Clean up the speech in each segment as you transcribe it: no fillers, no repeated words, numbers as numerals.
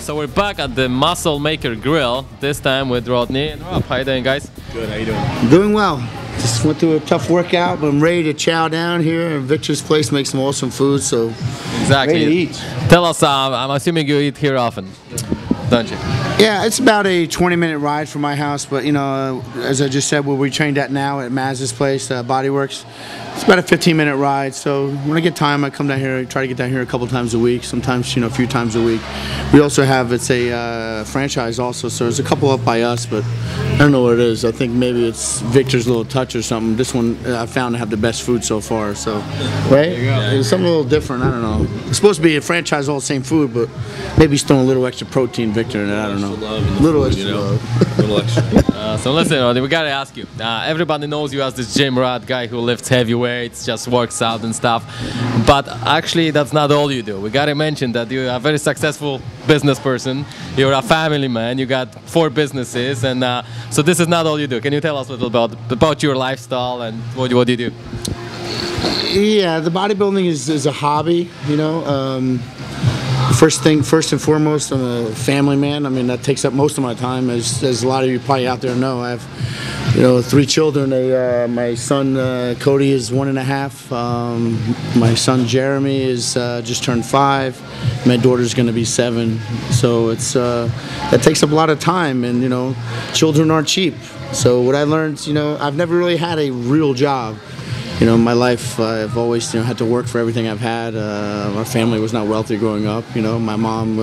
So we're back at the Muscle Maker Grill, this time with Rodney and Rob. How you doing, guys? Good, how you doing? Doing well. Just went through a tough workout, but I'm ready to chow down here. Victor's place makes some awesome food, so exactly. Ready to eat. Tell us, I'm assuming you eat here often, don't you? Yeah, it's about a 20-minute ride from my house, but you know, as I just said, where we trained at now at Maz's place, Bodyworks, it's about a 15-minute ride. So when I get time, I come down here. I try to get down here a couple times a week, sometimes a few times a week. We also have, it's a franchise also, so there's a couple up by us, but I don't know what it is. I think maybe it's Victor's little touch or something. This one I found to have the best food so far. So, right? It's something a little different. I don't know. It's supposed to be a franchise, all the same food, but maybe he's throwing a little extra protein, Victor, in it. I don't know. Little extra love. Little extra. So listen, Rodney, we gotta ask you. Everybody knows you as this gym rat guy who lifts heavy weights, just works out and stuff. But actually, that's not all you do. We gotta mention that you're a very successful business person. You're a family man. You got 4 businesses, and so this is not all you do. Can you tell us a little about your lifestyle and what do you do? Yeah, the bodybuilding is a hobby, you know. First and foremost, I'm a family man. I mean, that takes up most of my time, as a lot of you probably out there know. I have, 3 children. My son Cody is 1.5. My son Jeremy is just turned 5. My daughter's going to be 7. So it's that takes up a lot of time, and children aren't cheap. So what I learned, I've never really had a real job. In my life, I've always had to work for everything I've had. Our family was not wealthy growing up. My mom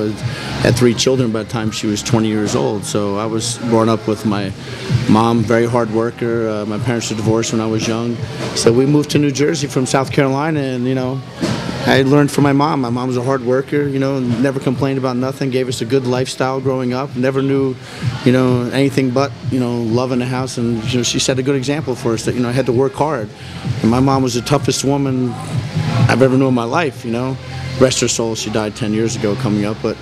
had 3 children by the time she was 20 years old. So I was brought up with my mom, very hard worker. My parents were divorced when I was young. So we moved to New Jersey from South Carolina, and I learned from my mom. My mom was a hard worker, never complained about nothing, gave us a good lifestyle growing up, never knew, anything but, love in the house. And, she set a good example for us that, I had to work hard. And my mom was the toughest woman I've ever known in my life, Rest her soul, she died 10 years ago coming up. But,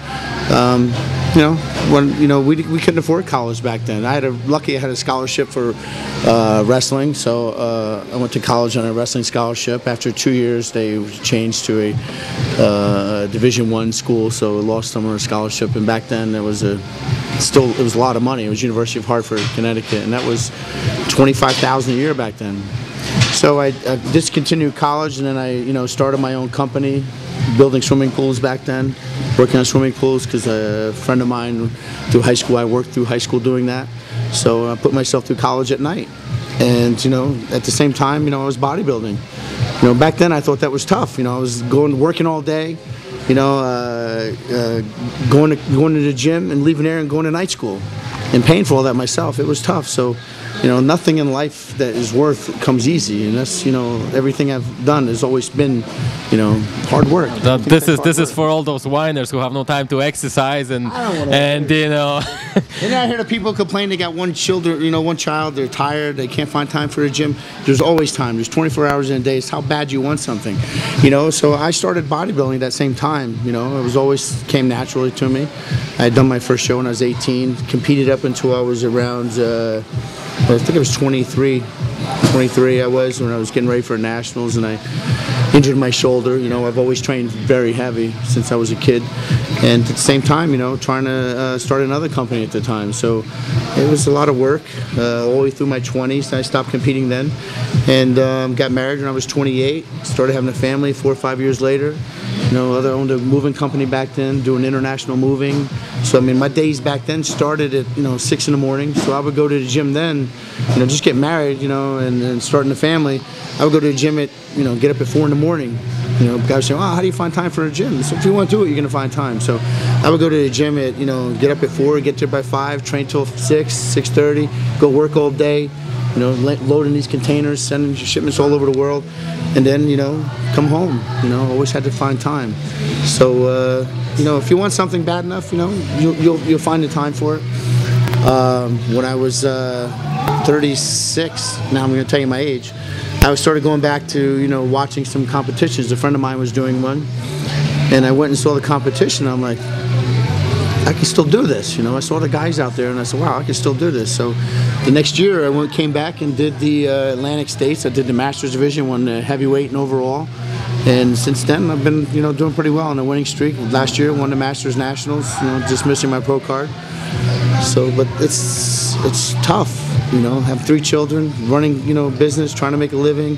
we couldn't afford college back then. Lucky I had a scholarship for wrestling, so I went to college on a wrestling scholarship. After 2 years, they changed to a Division I school, so I lost some on a scholarship. And back then, it was a lot of money. It was University of Hartford, Connecticut, and that was $25,000 a year back then. So I discontinued college, and then I started my own company, building swimming pools back then, working on swimming pools, because a friend of mine through high school, I worked through high school doing that. So I put myself through college at night. And, at the same time, I was bodybuilding. Back then I thought that was tough. I was working all day, going to the gym and leaving there and going to night school and paying for all that myself. It was tough. So, nothing in life that is worth comes easy, and that's everything I've done has always been hard work. This is for all those whiners who have no time to exercise and And I hear the people complain they got one child, they're tired, they can't find time for a gym. There's always time. There's 24 hours in a day. It's how bad you want something, So I started bodybuilding at that same time. It was always came naturally to me. I had done my first show when I was 18, competed up until I was around. I think I was 23 I was when I was getting ready for nationals, and I injured my shoulder. I've always trained very heavy since I was a kid, and at the same time, trying to start another company at the time. So it was a lot of work all the way through my 20s. I stopped competing then, and got married when I was 28. Started having a family 4 or 5 years later. I owned a moving company back then, doing international moving. So, my days back then started at, 6 in the morning. So I would go to the gym then, just get married, and starting a family. I would go to the gym at, get up at 4 in the morning. Guys say, how do you find time for a gym? So if you want to do it, you're going to find time. So I would go to the gym at, get up at 4, get there by 5, train till 6, 6:30, go work all day. Loading these containers, sending shipments all over the world, and then, come home. Always had to find time. So, if you want something bad enough, you'll find the time for it. When I was 36, now I'm going to tell you my age, I started going back to, watching some competitions. A friend of mine was doing one, and I went and saw the competition. I'm like, I can still do this, I saw the guys out there, and I said, wow, I can still do this. So the next year, came back and did the Atlantic States. I did the Masters Division, won the heavyweight and overall. And since then, I've been, doing pretty well on a winning streak. Last year, won the Masters Nationals, just missing my pro card. So, but it's tough, have 3 children, running, business, trying to make a living,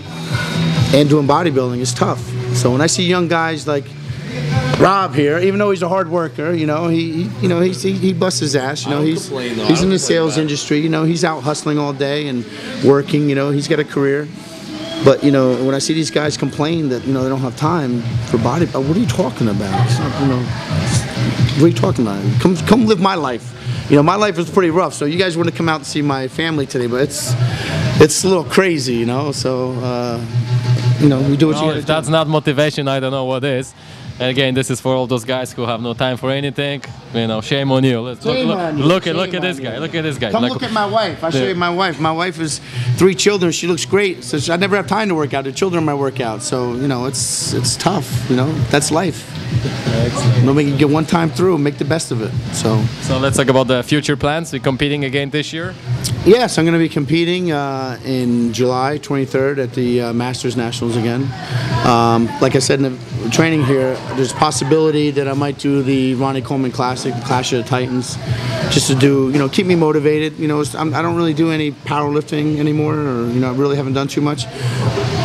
and doing bodybuilding is tough. So when I see young guys like Rob here, even though he's a hard worker, he busts his ass. He's in the sales industry. He's out hustling all day and working. He's got a career. But when I see these guys complain that they don't have time for body, what are you talking about? It's not, what are you talking about? Come live my life. My life is pretty rough. So you guys want to come out and see my family today, but it's a little crazy, So we do what you got to do. If that's not motivation, I don't know what is. And again, this is for all those guys who have no time for anything. Shame on you. Look at this guy. Look at this guy. Come look at my wife. I'll show you my wife. My wife has 3 children. She looks great. So I never have time to work out. The children might work out. So it's tough. That's life. Nobody can get one time through and make the best of it. So let's talk about the future plans. We're competing again this year. Yes, I'm going to be competing in July 23rd at the Masters Nationals again. Like I said in the training here, there's a possibility that I might do the Ronnie Coleman Classic, Clash of the Titans, just to do, keep me motivated. I don't really do any powerlifting anymore, or I really haven't done too much.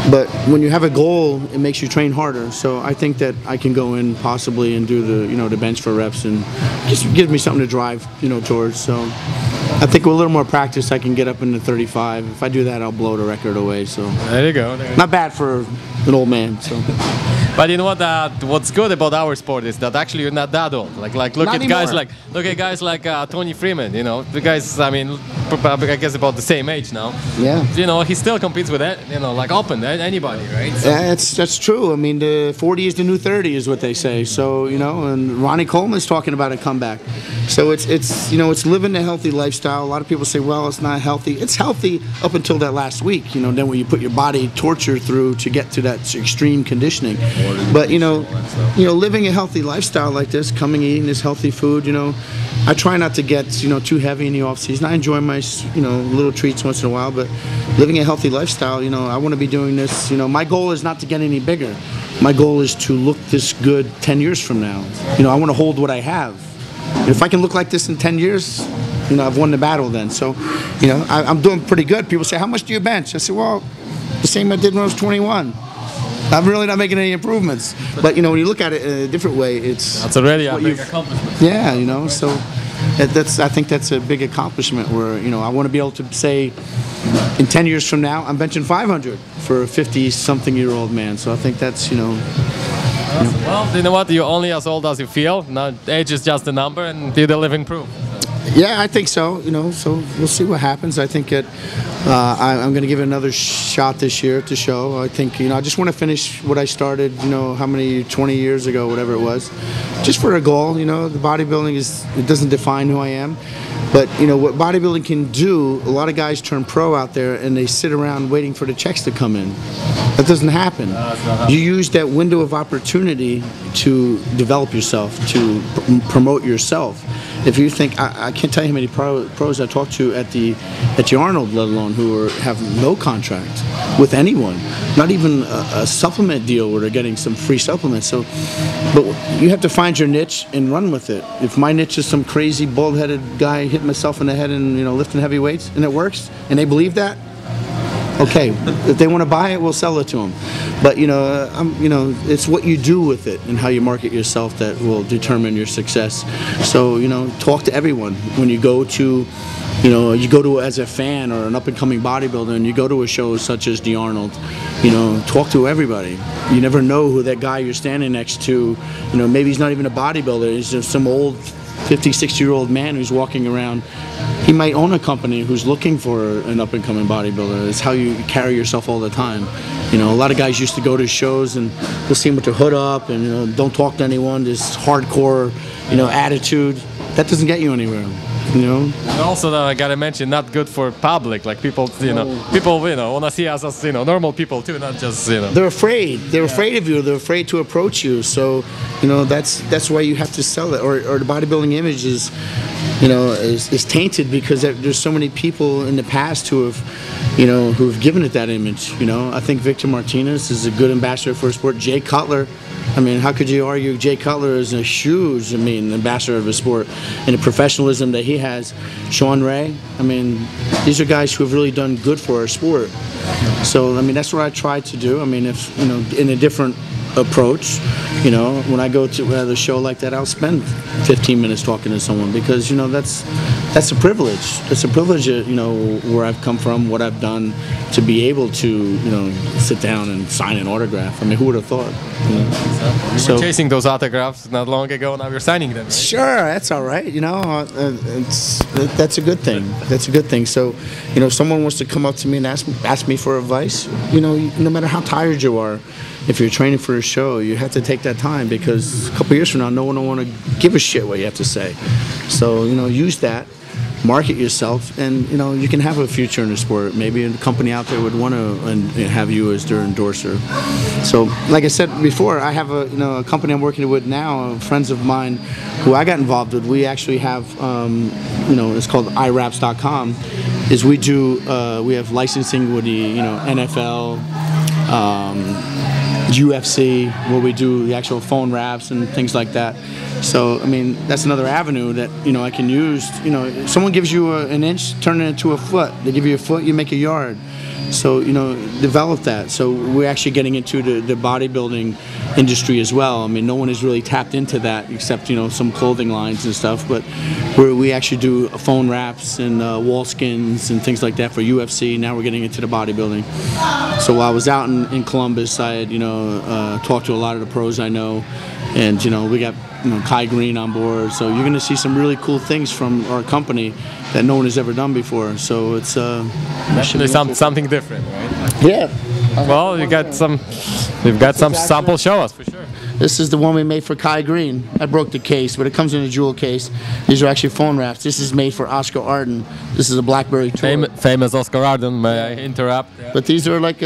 But when you have a goal, it makes you train harder. So I think that I can go in possibly and do the, the bench for reps, and just gives me something to drive, towards. So I think with a little more practice, I can get up into 35. If I do that, I'll blow the record away. So there you go. Not bad for an old man. So. But you know what? What's good about our sport is that actually you're not that old. Look at guys like Tony Freeman. The guys. I mean, probably I guess about the same age now. Yeah. He still competes with open anybody, right? So. Yeah, that's true. I mean, the 40 is the new 30 is what they say. So and Ronnie Coleman's talking about a comeback. So it's living a healthy lifestyle. A lot of people say, well, it's not healthy. It's healthy up until that last week. Then when you put your body torture through to get to that extreme conditioning. But living a healthy lifestyle like this, eating this healthy food, I try not to get too heavy in the off season. I enjoy my little treats once in a while, but living a healthy lifestyle, I want to be doing this. My goal is not to get any bigger. My goal is to look this good 10 years from now. I want to hold what I have. And if I can look like this in 10 years, I've won the battle then. So, I'm doing pretty good. People say, how much do you bench? I say, well, the same I did when I was 21. I'm really not making any improvements. But, when you look at it in a different way, that's already a big accomplishment. Yeah, so I think that's a big accomplishment where, I want to be able to say in 10 years from now, I'm benching 500 for a 50-something-year-old man. So I think that's, Well, you know what? You're only as old as you feel. Now, age is just a number, and you're the living proof. Yeah, I think so. So we'll see what happens. I think that I'm going to give it another shot this year to show. I think I just want to finish what I started. How many 20 years ago, whatever it was, just for a goal. The bodybuilding it doesn't define who I am. But what bodybuilding can do, a lot of guys turn pro out there and they sit around waiting for the checks to come in. That doesn't happen. You use that window of opportunity to develop yourself, to promote yourself. If you think, I can't tell you how many pros I talked to at the Arnold, let alone who have no contract with anyone, not even a supplement deal where they're getting some free supplements. So, but you have to find your niche and run with it. If my niche is some crazy bald-headed guy hitting myself in the head and lifting heavy weights, and it works, and they believe that, okay. If they want to buy it, we'll sell it to them. But it's what you do with it and how you market yourself that will determine your success. So talk to everyone when you go to. You go to as a fan or an up-and-coming bodybuilder, and you go to a show such as the Arnold. Talk to everybody. You never know who that guy you're standing next to. Maybe he's not even a bodybuilder. He's just some old 50, 60-year-old man who's walking around. He might own a company who's looking for an up-and-coming bodybuilder. It's how you carry yourself all the time. A lot of guys used to go to shows and you'll see them with their hood up and don't talk to anyone. This hardcore, attitude. That doesn't get you anywhere. You know. And also, I gotta mention, not good for public. Like people, wanna see us as normal people too, not just They're afraid. They're afraid of you. They're afraid to approach you. So, that's why you have to sell it. Or the bodybuilding image is, is tainted because there's so many people in the past who have, who've given it that image. I think Victor Martinez is a good ambassador for a sport. Jay Cutler. I mean, how could you argue Jay Cutler is a huge, ambassador of a sport and the professionalism that he has. Sean Ray, these are guys who have really done good for our sport. So, that's what I try to do. If, in a different approach, when I go to a show like that, I'll spend 15 minutes talking to someone because, that's a privilege. It's a privilege, where I've come from, what I've done, to be able to, sit down and sign an autograph. Who would have thought? You were chasing those autographs not long ago, now you're signing them. Right? Sure, that's all right. That's a good thing. That's a good thing. So, if someone wants to come up to me and ask me for advice, no matter how tired you are, if you're training for a show, you have to take that time because a couple years from now, no one will want to give a shit what you have to say. So, use that, market yourself, and, you can have a future in the sport. Maybe a company out there would want to have you as their endorser. So, like I said before, I have a company I'm working with now, friends of mine who I got involved with. We actually have, it's called iWraps.com, is we have licensing with the, NFL, UFC, where we do the actual phone wraps and things like that. So, that's another avenue that, I can use. Someone gives you an inch, turn it into a foot. They give you a foot, you make a yard. So, develop that. So we're actually getting into the bodybuilding industry as well. No one has really tapped into that except, some clothing lines and stuff. But we actually do phone wraps and wall skins and things like that for UFC. Now we're getting into the bodybuilding. So while I was out in Columbus, I had, talked to a lot of the pros I know. And, we got Kai Green on board. So you're going to see some really cool things from our company that no one has ever done before. So it's definitely something different, right? Yeah. Well, you've got some sample show us for sure. This is the one we made for Kai Green. I broke the case, but it comes in a jewel case. These are actually phone wraps. This is made for Oscar Arden. This is a BlackBerry tour. Famous Oscar Arden, may I interrupt? Yeah. But these are like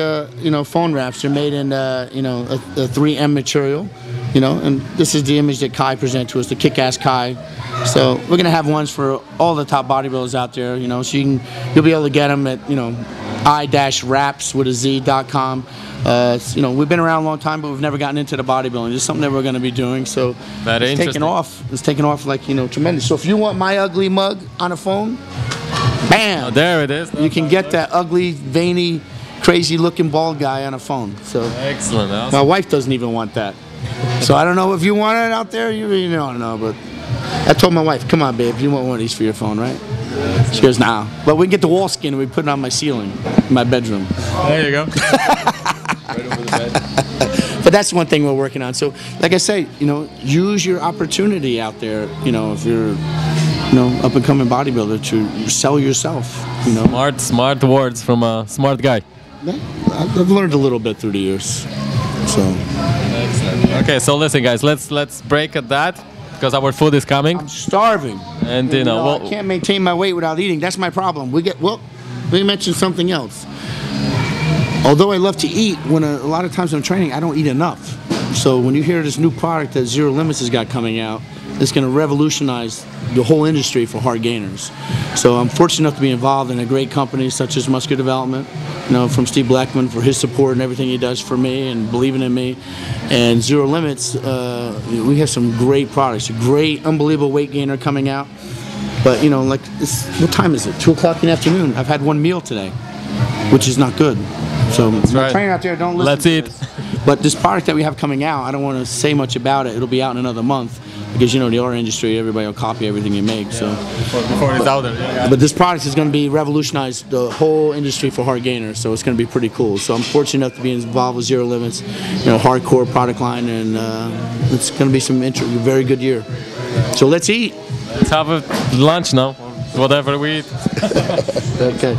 phone wraps. They're made in a 3M material. And this is the image that Kai presented to us, the kick-ass Kai. So we're gonna have ones for all the top bodybuilders out there, so you'll be able to get them at i-wraps.com. We've been around a long time, but we've never gotten into the bodybuilding. It's something that we're gonna be doing. So it's taking off. It's taking off like tremendous. So if you want my ugly mug on a phone, bam! Oh, there it is. You can get that ugly, veiny, crazy-looking bald guy on a phone. So excellent. Awesome. My wife doesn't even want that. So I don't know if you want it out there. You really don't know, but I told my wife, "Come on, babe, you want one of these for your phone, right?" She goes, "Nah." But we can get the wall skin and we put it on my ceiling, in my bedroom. There you go. Right over the bed. But that's one thing we're working on. So, like I say, use your opportunity out there. If you're, up and coming bodybuilder, to sell yourself. Smart words from a smart guy. I've learned a little bit through the years. So. Excellent. Okay, so listen, guys, let's break at that because our food is coming. I'm starving, and I can't maintain my weight without eating. That's my problem. Let me mention something else. Although I love to eat, when a lot of times I'm training, I don't eat enough. So when you hear this new product that Zero Limits has got coming out, it's going to revolutionize the whole industry for hard gainers. So I'm fortunate enough to be involved in a great company such as Muscular Development, from Steve Blackman for his support and everything he does for me and believing in me. And Zero Limits, we have some great products, a great, unbelievable weight gainer coming out. But, what time is it? 2 o'clock in the afternoon. I've had one meal today, which is not good. So right. Trainer out there, don't listen Let's to eat. this. But this product that we have coming out, I don't want to say much about it. It'll be out in another month because the art industry, everybody will copy everything you make. So before it's out there. Yeah. But this product is going to be revolutionize the whole industry for hard gainers. So it's going to be pretty cool. So I'm fortunate enough to be involved with Zero Limits, hardcore product line, and it's going to be a very good year. So let's eat. Let's have a lunch now, whatever we eat. Okay.